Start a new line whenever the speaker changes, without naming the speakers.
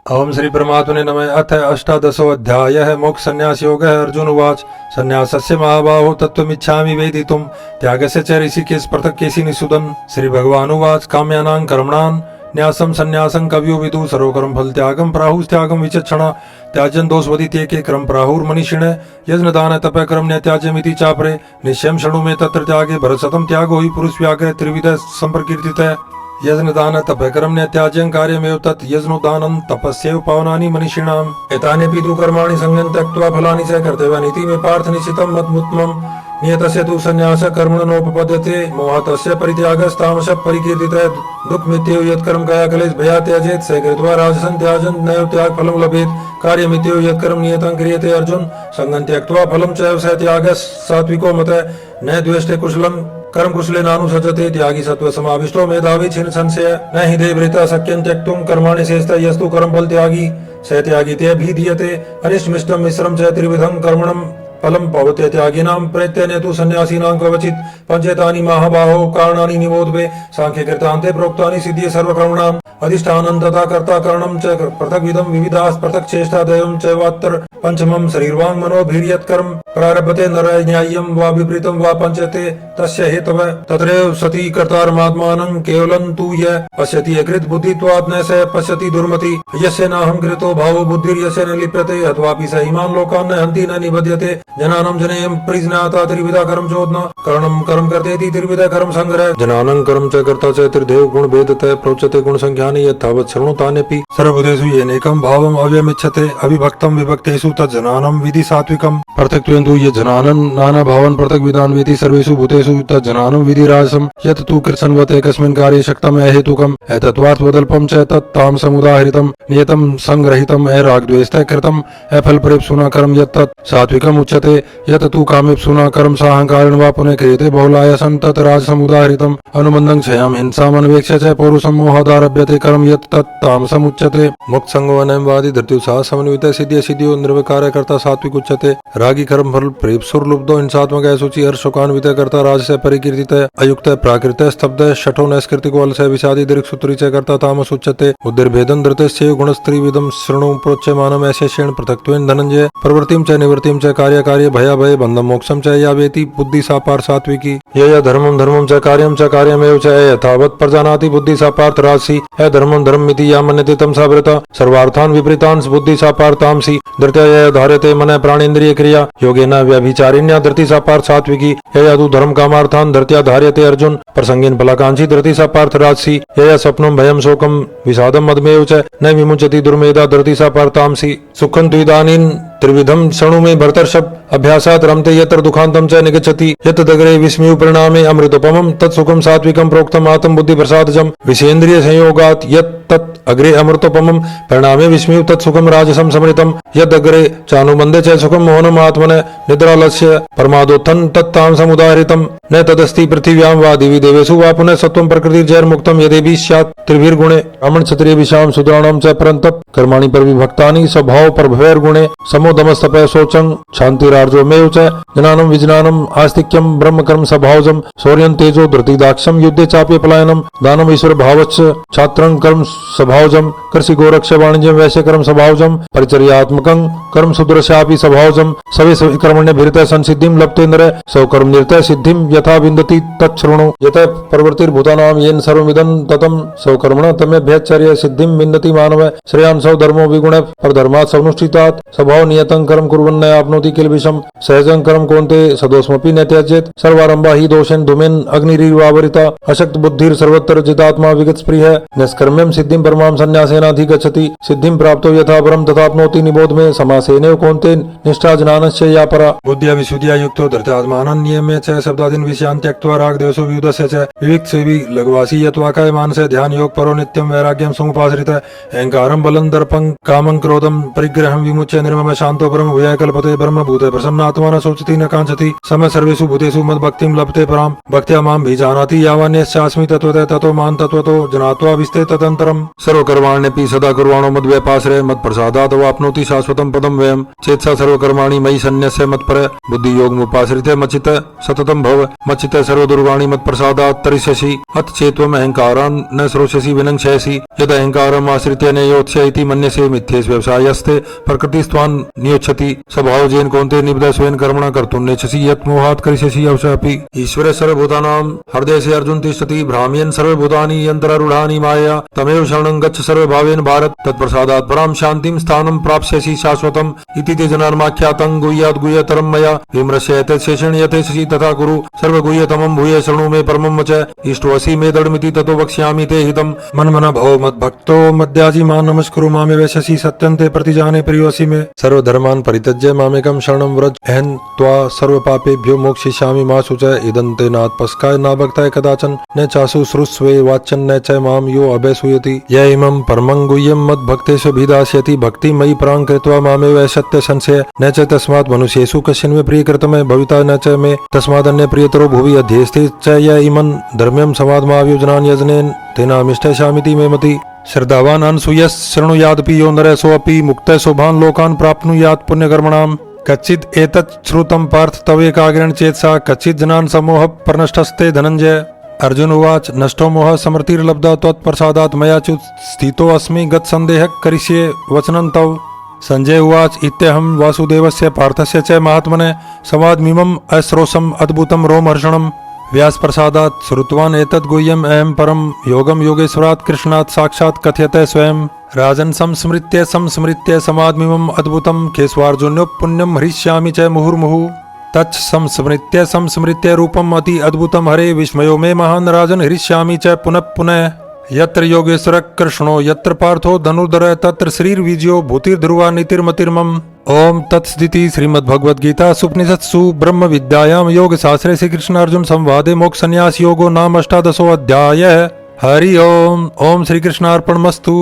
ओम श्री परमात्मने नमः। अथ अष्टादशोऽध्यायः मोक्ष संन्यास योगः। अर्जुन उवाच संन्यासस्य महाबाहो तत्त्वमिच्छामि वेदितुं त्यागस्य च ऋषिकेश पृथक् केशिनिषूदन। श्री भगवान उवाच काम्यानां कर्मणां न्यासं संन्यासं कवयो विदुः सर्वकर्म फल त्यागं प्राहुस्त्यागं विचक्षणा त्याजन दोषवदिते के क्रम प्राहुर्मनीषिणे यज्ञदान तप कर्म न्यत्याज्यमिति चापरे निश्चयं शृणु मे तत्र त्यागे भरतशतं त्यागो हि पुरुष व्याघ्र त्रिविध संप्रकीर्तितः। यज्ञदान तपकर्म न्यत्याज्यं कार्यमेव तत् यज्ञोदानं तपस्यैव पावनानि मनीषिणाम्। एतान्यपि तु कर्माणि संज्ञं त्यक्त्वा फलानि च कर्तव्यानीति मे पार्थ निश्चितं मत्मुत्तमम्। नियतस्य तु संन्यासः कर्मणोपपद्यते मोहतस्य परित्यागस्तामसः परिकीर्तितः। दुःखमित्येव यत्कर्म कायाकलेश भयात् त्यजेत् स कृत्वा राजसं त्याजन् नैव त्यागफलं लभेत्। कार्यमित्येव यत्कर्म नियतं क्रियते अर्जुन संगं त्यक्त्वा फलं चैव स त्यागः सात्विको मतः। न द्वेष्टे कुशलं कर्म कुशलेनानुसजते त्यागी सत्व समाविष्टो मेधावी छिन्न संशय। न हि देवृता शक्यं त्यक्तुं कर्माणि शेषतः यस्तु कर्म फल त्यागी स त्यागी तेऽभिधीयते। अनिष्टमिष्टं मिश्रं च त्रिविधं कर्मणं फलं पवते त्यागिनां प्रयत्नेन तु सन्यासिनां कवचित् पंचेतानि महाबाहो कारणानि निबोध मे। सांख्ये कृतान्ते प्रोक्तानि सिद्धिये सर्वकर्मणाम् अधिष्ठानं तथा कर्ता कारणं च पृथग्विधं विविधाः पृथक् चेष्टा दैवं चैवात्र पंचमं शरीरवाङ् मनोभिर्यत्कर्म प्रारभते नरः न्याय्यं वा विपरीतं वा पंचते तस्य हेतवः। तत्रैव सति कर्तारमात्मानं केवलं तु यः पश्यति अकृत बुद्धित्वात् न स पश्यति दुर्मति। यस्य नाहं कृतो भावो बुद्धिर्यस्य न लिप्यते अथवापि स इमान् लोकान् न हन्ति न निबध्यते। जनानं जनेयं परिज्ञाता त्रिविधा कर्म चोदन कर्णं कर्म कर्तेति त्रिविधा कर्म संग्रह। जनानं कर्म च कर्ता च त्रिदेव गुण भेदतः प्रोच्यते गुण संज्ञानि यथावत् शृणुतान्यपि सर्वभूतेषु येनैकं भावम् अव्यमिच्छते अविभक्तं विभक्तेषु तज्जनानं विधि सात्विकम्। पृथक्त्वेन तु यज्जनानं नाना भावान् पृथग्विधान् विधि सर्वेषु भूतेषु तज्जनानं विधि राजसम्। यत् तु कृत्सन्वत् एकस्मिन् कार्ये शक्तम् अहेतुकम् एतत्त्वार्थवदल्पं च तत् तामसमुदाहृतं नियतं संग्रहितम् अरागद्वेषतः कृतम् अफलप्रेप्सुना कर्म यत् तत् सात्विकम् उच्यते। यत् तु कामेप्सुना कर्म साहंकारेण वा पुनः क्रियते बहुलायासं तत् राजसमुदाहृतम् अनुबन्धं क्षयां हिंसाम् अनवेक्ष्य च पौरुषं मोहादारभ्यते कर्म यत् तत् तामसम् उच्यते। मुक्तसंगो अनयमवादी धृत्युत्साह समन्वितः सिद्धिः सिद्धियो निर्विकारः कर्ता सात्विक उच्यते। रागी कर्म फल प्रेप्सुर्लुब्धो हिंसात्मकः शुचि हर्षशोकान्वितः कर्ता राजसः परिकीर्तितः अयुक्तः प्राकृतः स्तब्धः शठो नैष्कृतिको अलसः विषादी दीर्घसूत्री च कर्ता तामस उच्यते। उद्भिर्भेदं धृतश्चैव गुणस्त्रिविधं शृणु प्रोच्यमानम् ऐशेषेण पृथक्त्वेन धनञ्जय प्रवृत्तिं च निवृत्तिं च कार्य भयाभय बन्धं मोक्षं च यावेति बुद्धि सा पार्थ सात्विकी। यया धर्मं च कार्यमेव च यथावत् प्रजानाति बुद्धि सा पार्थ राजसी। धर्मं धर्ममिति या मन्यते तं सा वृता सर्वार्थान् विपरीतान् बुद्धि सा पार्थ तामसी। धृत्या यया धार्यते मनः प्राणेन्द्रिय क्रिया योगेन व्यभिचारिण्या धृति सा पार्थ सात्विकी। यया तु धर्म कामार्थान् धृत्या धार्यते अर्जुन प्रसंगेन फलाकांक्षी धृति सा पार्थ राजसी। यया स्वप्नं भयं शोकं विषादं मदमेव च न विमुच्यति दुर्मेधा धृति सा पार्थ तामसी। सुखं तु इदानीं त्रिविधं शृणु मे भरतर्षभ अभ्यासात् रमते यत्र दुखान्तं च निगच्छति यत्तदग्रे विस्मयो परिणामे अमृतोपमं तत्सुखं सात्विकं प्रोक्तम् आत्म बुद्धि प्रसादजम् विषेन्द्रिय संयोगात् यत् तत् अग्रे अमृतोपमं परिणामे विस्मयो तत्सुखं राजसं समृतं यदग्रे चानुबन्धे च सुखं मोहनम् आत्मनः निद्रालस्य प्रमादोत्थं तत्तामसमुदाहृतं न तदस्ति पृथिव्यां वा दिवि देवेषु वा पुनः सत्वं प्रकृतिर्जैर्मुक्तं यदेभिः स्यात् त्रिभिर्गुणे ब्राह्मण क्षत्रिय विषाम शूद्राणां च परन्तप कर्माणि परविभक्तानि स्वभाव प्रभवैर्गुणे समोदमस्तपः शौचं शान्तिरार्जवमेव च जनानं विजनानं आस्तिक्यं ब्रह्म कर्म स्वभावजं शौर्यं तेजो धृतिदाक्षं युद्धे चाप्य पलायनं दानम् ईश्वर भावच्च छात्रं कर्म स्वभावजं कृषि गोरक्ष वाणिज्यं वैश्य कर्म स्वभावजं परिचर्यात्मकं कर्म शूद्रस्यापि स्वभावजं सवे कर्मण्यभिरतः संसिद्धिं लभते नरः स्वकर्म निरतः सिद्धिं यथा विन्दति तच्छृणु। यतः प्रवृत्तिर्भूतानां येन सर्वमिदं ततं स्वकर्मणः तमेभ्यश्चर्य सिद्धिं विन्दति मानवः श्रेयान् सौ धर्मो विगुणः परधर्मात् सवनुष्ठितात् स्वभाव नियतं कर्म कुर्वन् न आप्नोति किल्बिषम् सहजं कर्म कोन्ते सदोषमपि न त्याज्येत् सर्वारम्भा हि दोषेण धूमेन अग्निरिवावरिता अशक्त बुद्धिर् सर्वत्र जितात्मा विगत स्पृहः निष्कर्म्यं सिद्धिं परमां संन्यासेनाधिगच्छति सिद्धिं प्राप्तो यथा परं तथाप्नोति निबोध मे समासेनैव कोन्ते निष्ठा ज्ञानस्य या परा। बुद्ध्या विशुद्ध्या युक्तो धृत्यात्मानं नियम्य च शब्दादीन् विषयान् त्यक्त्वा रागद्वेषो वियुधस्य च विविक्त सेवी लघ्वासी यत्वाकाय मानसे ध्यान योग परो नित्यं वैराग्यं समुपाश्रितः अहंकारं बलं दर्पं कामं क्रोधं परिग्रहं विमुच्य निर्ममः शान्तो ब्रह्म भूयाय कल्पते ब्रह्मभूते प्रसन्नात्मा न शोचति न काञ्चति समय सर्वेषु भूतेषु मद्भक्तिं लभते परां भक्त्या मां भिजानाति यावान्यश्चास्मि तत्त्वतः ततो मां तत्त्वतो ज्ञात्वा विस्ते तदन्तरम् सर्वकर्माण्यपि सदा कुर्वाणो मद्व्यपाश्रय मत्प्रसादात् वाप्नोति शाश्वतं पदं व्ययम् चेत्सा सर्वकर्माणि मयि सन्न्यस्य मत्पर बुद्धियोगमुपाश्रित्य मच्चित्त सततं भव मच्चित्त सर्वदुर्गाणि मत्प्रसादात् तरिष्यसि अथ चेत्त्वम् अहंकारान् न श्रोष्यसि विनङ्क्षयसि यद अहंकारम् आश्रित्य न योत्स्यति इति मन्यसे मिथ्येष व्यवसायस्ते प्रकृतिस्त्वान् नियोच्छति स्वभाव जेन कौन्ते निबद्धः स्वेन कर्मणा कर्तुं नेच्छसि यत् मोहात् करिष्यसि अवशापि ईश्वरे सर्वभूतानां हृदये से अर्जुन तिष्ठति भ्राम्यन् सर्वभूतानि यन्त्रारूढानि मायया तमेव शरणं गच्छ सर्वभावेन भारत तत्प्रसादात् परां शान्तिं स्थानं प्राप्स्यसि शाश्वतम् इति ते जनार्माख्यातं गुह्यात् गुह्यतरं मया विमृश्यते शेषेण यथेच्छसि तथा कुरु सर्वगुह्यतमं भूय शृणु मे परमं वच इष्टोऽसि मे दृढमिति ततो वक्ष्यामि ते हितम् मन्मना भव मद्भक्तो मद्याजी मां नमस्कुरु मामे वैशसि सत्यं ते प्रतिजाने प्रियोऽसि मे सर्वधर्मान् परित्यज्य मामेकं शरणं व्रज अहं त्वा सर्वपापेभ्यो मोक्षयिष्यामि मा शुचः इदं ते नात्पस्काय न भक्ताय कदाचन न चासु श्रुस्वे वाच्यं न च मां यो अभयसूयति य इमं परमं गुह्यं मद्भक्तेष्वभिधास्यति भक्तिमयि परां कृत्वा मामेव सत्य संशय न च तस्मात् मनुष्येषु कश्चिन्मे प्रियकृतमे भविता न च मे तस्मादन्य प्रियतरो भुवि अध्येस्ते च य इमं धर्म्यं समादमाव्योजनान् यजनेन तेनामिष्टशामिति मे मति श्रद्धावान् अनसूयः शृणुयादपि यो नरः सोऽपि मुक्तः शोभान् लोकान् प्राप्नुयात् पुण्यकर्मणाम् कच्चित् एतत् श्रुतं पार्थ तवेकाग्रेण चेतसा कच्चित् जनान् सम्मोहः प्रनष्टस्ते धनञ्जय अर्जुन उवाच नष्टो मोहः समृतिर्लब्धा त्वत्प्रसादात् मया च स्थितोऽस्मि गतसन्देहः करिष्ये वचनं तव संजय उवाच इत्यहं वासुदेवस्य पार्थस्य च महात्मने संवादमिमम् अश्रोषम् अद्भुतं रोमहर्षणम् व्यासप्रसादात् श्रुतवान् एतद् गुह्यम् अहं परं योगं योगेश्वरात् कृष्णात् साक्षात् कथयते स्वयं राजन् संस्मृत्य समादमिमम् अद्भुतं केशवार्जुन्यो पुण्यं हरिष्यामि च मुहुर्मुहुः तच् संस्मृत्य रूपम् अति अद्भुतं हरे विस्मयो मे महान् राजन् हरिष्यामि च पुनः पुनः यत्र योगेश्वरः कृष्णो यत्र पार्थो धनुर्धरः तत्र श्रीर्विजयो भूतिर्ध्रुवा नीतिर्मतिर्मम ओम तत्सदिति श्रीमद्भगवद्गीता उपनिषत्सु ब्रह्म विद्यायां योगशास्त्रे श्री कृष्ण अर्जुन संवादे मोक्ष संन्यास योगो नाम 18 अध्यायः हरि ओम। ओम श्री कृष्णार्पणमस्तु।